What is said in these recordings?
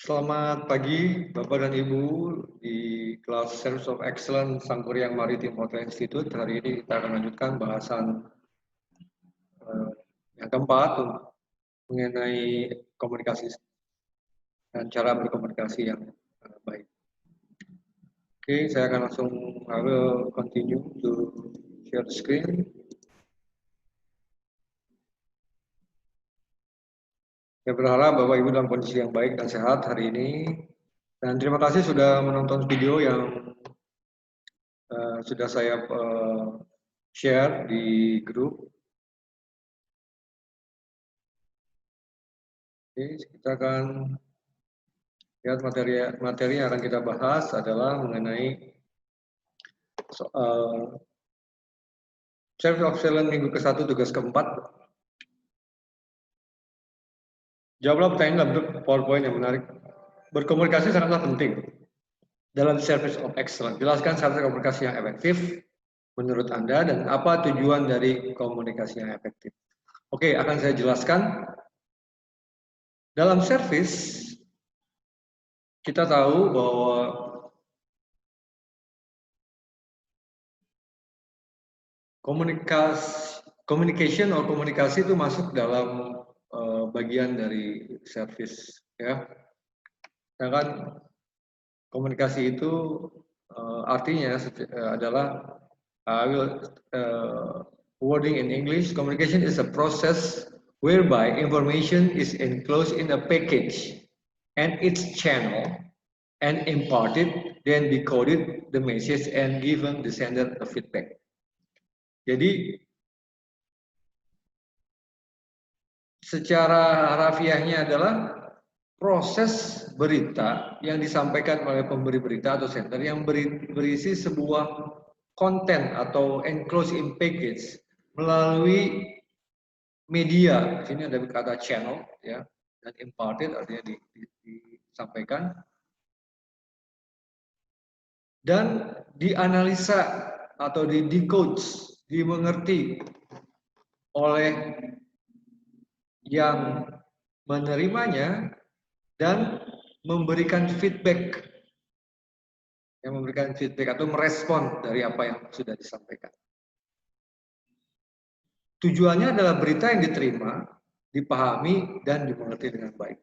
Selamat pagi, Bapak dan Ibu di kelas Service of Excellence Sangkuriang Maritim Hotel Institute. Hari ini kita akan lanjutkan bahasan yang keempat mengenai komunikasi dan cara berkomunikasi yang baik. Oke, saya akan langsung I will continue to share the screen. Saya berharap Bapak Ibu dalam kondisi yang baik dan sehat hari ini. Dan terima kasih sudah menonton video yang sudah saya share di grup. Oke, kita akan lihat materi yang akan kita bahas adalah mengenai soal Service of Excellence minggu ke-1 tugas ke-4. Jawablah pertanyaan dalam bentuk PowerPoint yang menarik. Berkomunikasi sangatlah penting dalam Service of Excellence. Jelaskan cara komunikasi yang efektif menurut Anda dan apa tujuan dari komunikasi yang efektif. Oke, akan saya jelaskan. Dalam service kita tahu bahwa komunikasi itu masuk dalam bagian dari service, ya. Sedangkan komunikasi itu artinya adalah wording in English. Communication is a process whereby information is enclosed in a package and its channel and imparted, then decoded the message and given the sender a feedback. Jadi secara harafiahnya adalah proses berita yang disampaikan oleh pemberi berita atau sender yang berisi sebuah konten atau enclosed in package melalui media. Di sini ada kata channel, ya, dan imparted artinya disampaikan dan dianalisa atau decode, dimengerti oleh yang menerimanya dan memberikan feedback, atau merespon dari apa yang sudah disampaikan. Tujuannya adalah berita yang diterima, dipahami, dan dimengerti dengan baik.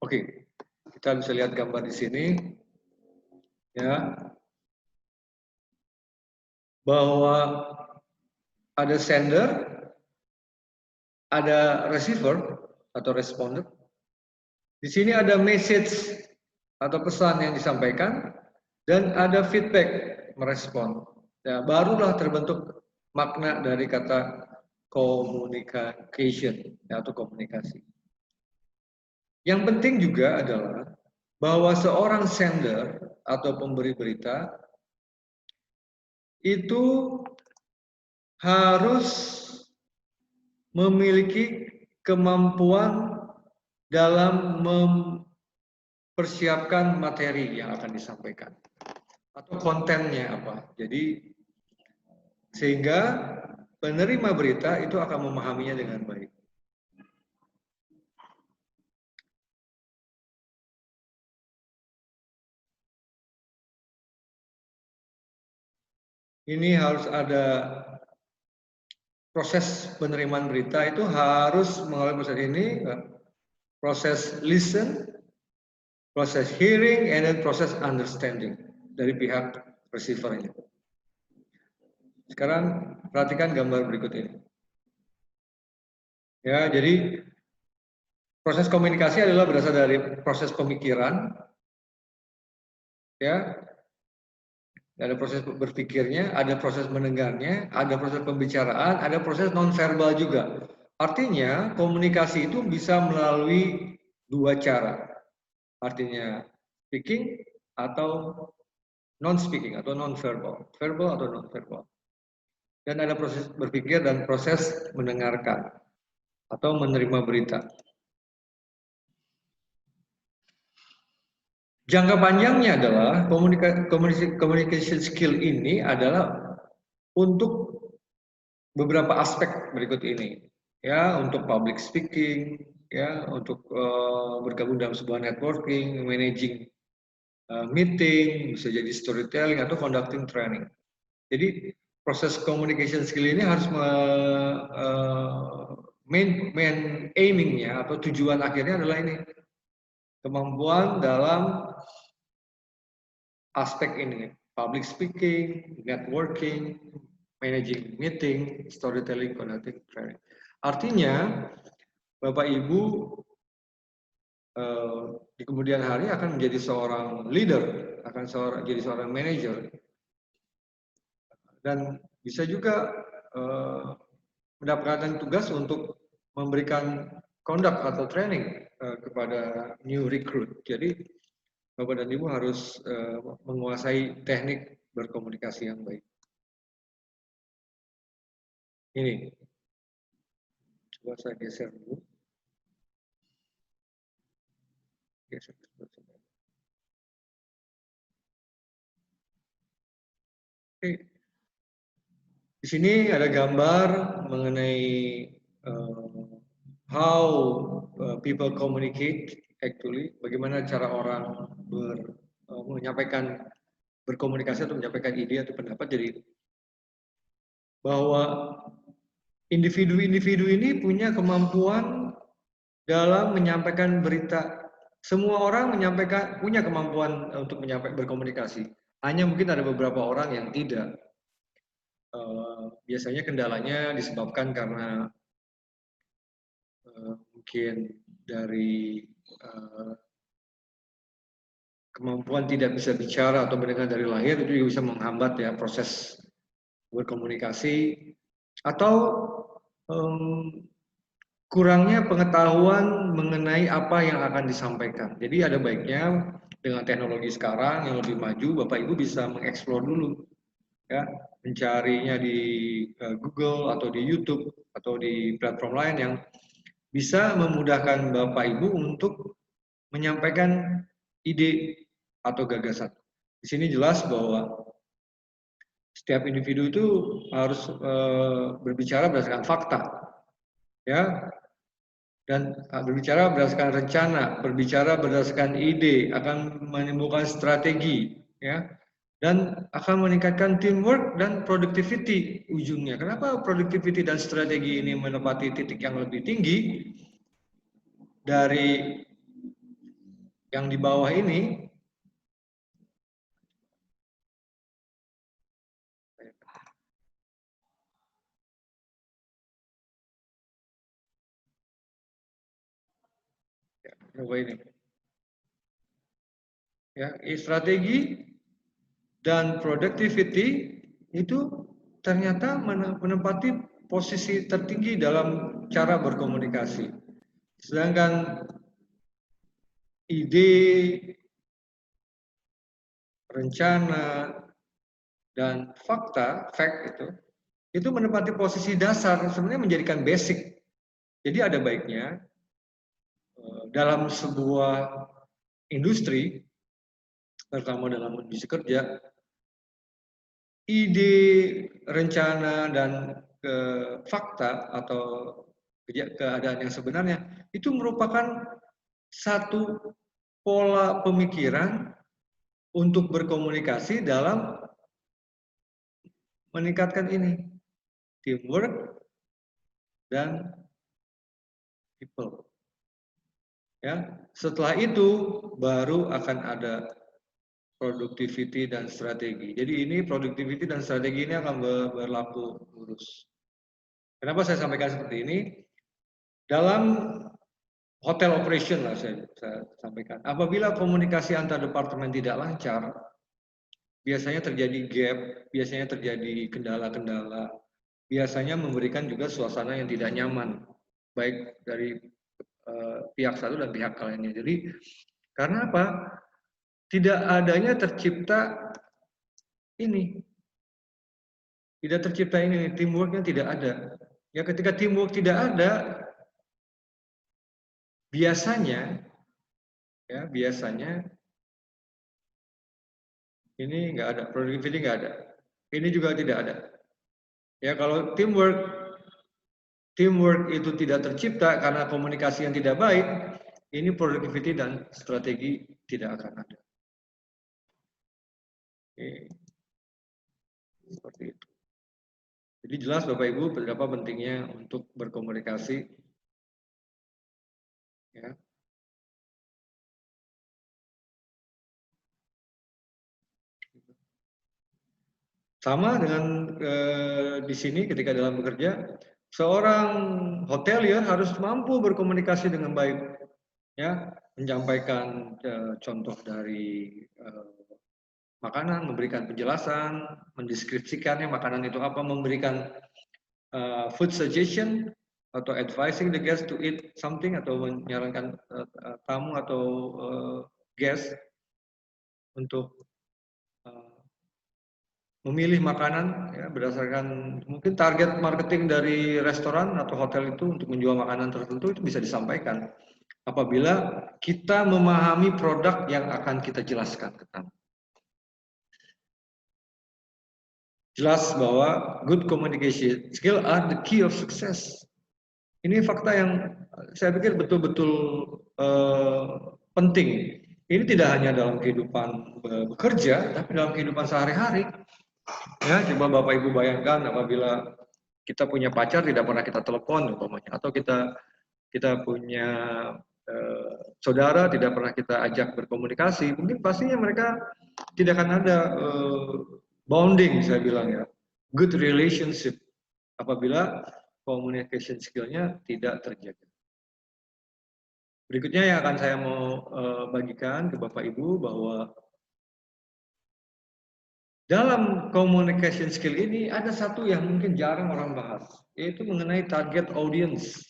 Oke, kita bisa lihat gambar di sini, ya, bahwa ada sender, ada receiver atau responder. Di sini ada message atau pesan yang disampaikan dan ada feedback, merespon. Ya, barulah terbentuk makna dari kata communication, ya, atau komunikasi. Yang penting juga adalah bahwa seorang sender atau pemberi berita itu harus memiliki kemampuan dalam mempersiapkan materi yang akan disampaikan atau kontennya apa. Jadi sehingga penerima berita itu akan memahaminya dengan baik. Ini harus ada proses penerimaan berita, itu harus melalui proses ini, proses listen, proses hearing, and then proses understanding dari pihak receiver-nya. Sekarang perhatikan gambar berikut ini. Ya, jadi proses komunikasi adalah berasal dari proses pemikiran, ya. Ada proses berpikirnya, ada proses mendengarnya, ada proses pembicaraan, ada proses nonverbal juga. Artinya komunikasi itu bisa melalui dua cara. Artinya speaking atau non-speaking atau non-verbal, verbal atau non-verbal. Dan ada proses berpikir dan proses mendengarkan atau menerima berita. Jangka panjangnya adalah communication skill ini adalah untuk beberapa aspek berikut ini, ya, untuk public speaking, ya untuk bergabung dalam sebuah networking, managing meeting, bisa jadi storytelling atau conducting training. Jadi proses communication skill ini harus main aimingnya atau tujuan akhirnya adalah ini, kemampuan dalam aspek ini, public speaking, networking, managing meeting, storytelling, conducting training. Artinya Bapak Ibu di kemudian hari akan menjadi seorang leader, akan jadi seorang manager, dan bisa juga mendapatkan tugas untuk memberikan conduct atau training kepada new recruit. Jadi Bapak dan Ibu harus menguasai teknik berkomunikasi yang baik. Ini, coba saya geser dulu. Geser. Oke. Di sini ada gambar mengenai how people communicate actually, bagaimana cara orang menyampaikan, berkomunikasi atau menyampaikan ide atau pendapat. Jadi bahwa individu-individu ini punya kemampuan dalam menyampaikan berita. Semua orang punya kemampuan untuk menyampaikan berkomunikasi. Hanya mungkin ada beberapa orang yang tidak. Biasanya kendalanya disebabkan karena mungkin dari kemampuan tidak bisa bicara atau mendengar dari lahir, itu juga bisa menghambat ya proses berkomunikasi, atau kurangnya pengetahuan mengenai apa yang akan disampaikan. Jadi ada baiknya dengan teknologi sekarang yang lebih maju, Bapak Ibu bisa mengeksplor dulu, ya, mencarinya di Google atau di YouTube atau di platform lain yang bisa memudahkan Bapak Ibu untuk menyampaikan ide atau gagasan. Di sini jelas bahwa setiap individu itu harus berbicara berdasarkan fakta, ya, dan berbicara berdasarkan rencana, berbicara berdasarkan ide, akan menimbulkan strategi, ya, dan akan meningkatkan teamwork dan productivity ujungnya. Kenapa productivity dan strategi ini menempati titik yang lebih tinggi dari yang di bawah ini? Coba ini. Ya, strategi dan productivity itu ternyata menempati posisi tertinggi dalam cara berkomunikasi. Sedangkan ide, rencana, dan fakta, fact itu menempati posisi dasar, sebenarnya menjadikan basic. Jadi ada baiknya dalam sebuah industri, terutama dalam kondisi kerja, ide, rencana, dan fakta atau keadaan yang sebenarnya itu merupakan satu pola pemikiran untuk berkomunikasi dalam meningkatkan ini, teamwork dan people. Ya, setelah itu baru akan ada productivity dan strategi. Jadi ini productivity dan strategi ini akan berlaku lurus. Kenapa saya sampaikan seperti ini? Dalam hotel operation lah saya sampaikan. Apabila komunikasi antar departemen tidak lancar, biasanya terjadi gap, biasanya terjadi kendala-kendala, biasanya memberikan juga suasana yang tidak nyaman, baik dari pihak satu dan pihak lainnya. Jadi karena apa? Tidak adanya tercipta ini, tidak tercipta ini, teamworknya tidak ada. Ya, ketika teamwork tidak ada, biasanya ini nggak ada, productivity nggak ada, ini juga tidak ada. Ya, kalau teamwork teamwork itu tidak tercipta karena komunikasi yang tidak baik, ini productivity dan strategi tidak akan ada. Oke. Seperti itu. Jadi jelas Bapak Ibu betapa pentingnya untuk berkomunikasi. Ya. Sama dengan di sini ketika dalam bekerja, seorang hotelier harus mampu berkomunikasi dengan baik, ya, menyampaikan contoh dari makanan, memberikan penjelasan, mendeskripsikannya makanan itu apa, memberikan food suggestion atau advising the guest to eat something atau menyarankan tamu atau guest untuk memilih makanan ya, berdasarkan mungkin target marketing dari restoran atau hotel itu untuk menjual makanan tertentu itu bisa disampaikan apabila kita memahami produk yang akan kita jelaskan ke tamu. Jelas bahwa good communication skill are the key of success. Ini fakta yang saya pikir betul-betul penting. Ini tidak hanya dalam kehidupan bekerja, tapi dalam kehidupan sehari-hari. Ya, coba Bapak Ibu bayangkan apabila kita punya pacar tidak pernah kita telepon umpamanya, atau kita punya saudara tidak pernah kita ajak berkomunikasi, mungkin pastinya mereka tidak akan ada bonding, saya bilang ya, good relationship apabila communication skill-nya tidak terjaga. Berikutnya yang akan saya mau bagikan ke Bapak Ibu bahwa dalam communication skill ini ada satu yang mungkin jarang orang bahas, yaitu mengenai target audience.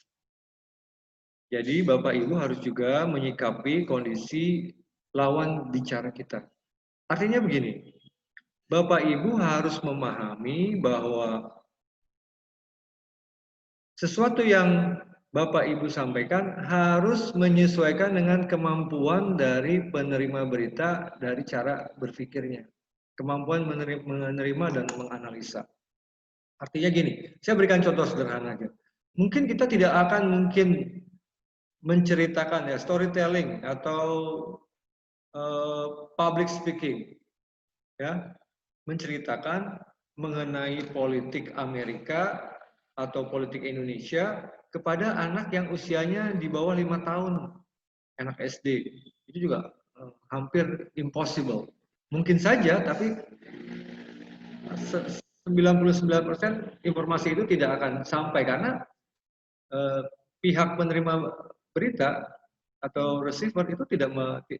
Jadi Bapak Ibu harus juga menyikapi kondisi lawan bicara kita. Artinya begini, Bapak Ibu harus memahami bahwa sesuatu yang Bapak Ibu sampaikan harus menyesuaikan dengan kemampuan dari penerima berita dari cara berpikirnya. Kemampuan menerima dan menganalisa. Artinya gini, saya berikan contoh sederhana aja. Mungkin kita tidak akan mungkin menceritakan ya storytelling atau public speaking, ya, menceritakan mengenai politik Amerika atau politik Indonesia kepada anak yang usianya di bawah 5 tahun, anak SD. Itu juga hampir impossible. Mungkin saja, tapi 99% informasi itu tidak akan sampai karena pihak penerima berita atau receiver itu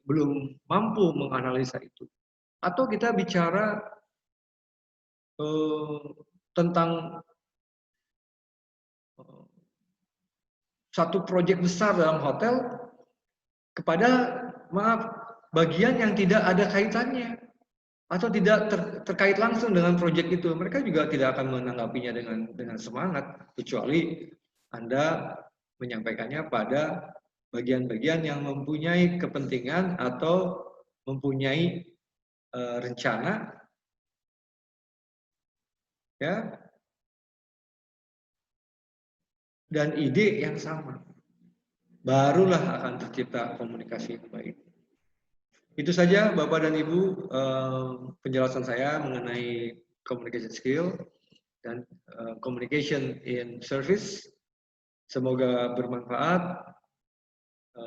belum mampu menganalisa itu. Atau kita bicara tentang satu proyek besar dalam hotel kepada bagian yang tidak ada kaitannya atau tidak terkait langsung dengan proyek itu, mereka juga tidak akan menanggapinya dengan semangat kecuali Anda menyampaikannya pada bagian-bagian yang mempunyai kepentingan atau mempunyai rencana, ya, dan ide yang sama. Barulah akan tercipta komunikasi yang baik. Itu saja Bapak dan Ibu penjelasan saya mengenai communication skill dan communication in service. Semoga bermanfaat.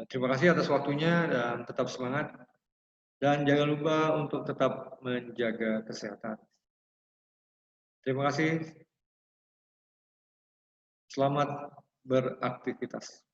Terima kasih atas waktunya dan tetap semangat. Dan jangan lupa untuk tetap menjaga kesehatan. Terima kasih. Selamat beraktivitas.